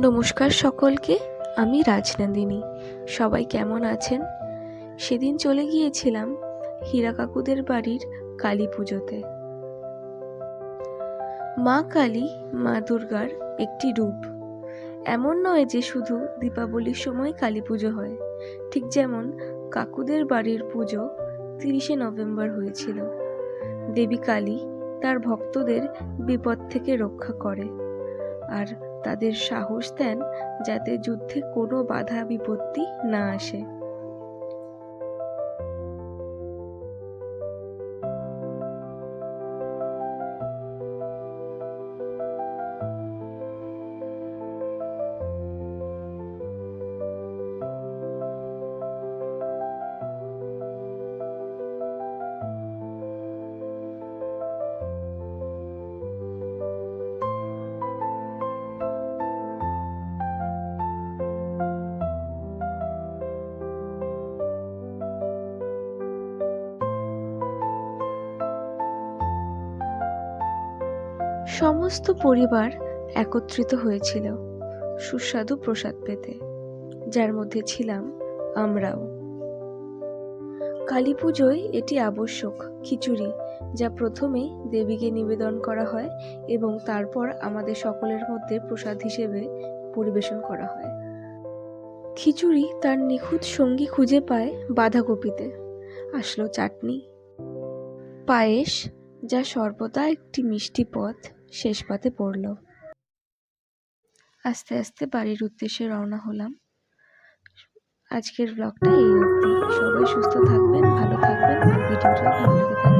নমস্কার সকলকে। আমি রাজনন্দিনী। সবাই কেমন আছেন? সেদিন চলে গিয়েছিলাম হীরা কাকুদের বাড়ির কালী পুজোতে। মা কালী মা দুর্গার একটি রূপ। এমন নয় যে শুধু দীপাবলির সময় কালী পুজো হয়। ঠিক যেমন কাকুদের বাড়ির পুজো 30শে নভেম্বর হয়েছিল। দেবী কালী তার ভক্তদের বিপদ থেকে রক্ষা করে আর তাদের সাহস দেন যাতে যুদ্ধে কোনো বাধা বিপত্তি না আসে। সমস্ত পরিবার একত্রিত হয়েছিল সুস্বাদু প্রসাদ পেতে, যার মধ্যে ছিলাম আমরাও। কালী পুজোয় এটি আবশ্যক খিচুড়ি, যা প্রথমে দেবীকে নিবেদন করা হয় এবং তারপর আমাদের সকলের মধ্যে প্রসাদ হিসেবে পরিবেশন করা হয়। খিচুড়ি তার নিখুঁত সঙ্গী খুঁজে পায় বাঁধাকপিতে। আসলো চাটনি, পায়েস, যা সর্বদা একটি মিষ্টি পথ শেষ পাতে পড়ল। আস্তে আস্তে বাড়ির উদ্দেশ্যে রওনা হলাম। আজকের ব্লগটা এই অবধি। সবাই সুস্থ থাকবেন, ভালো থাকবেন আর ভিডিওটা ভালো লেগে থাকবে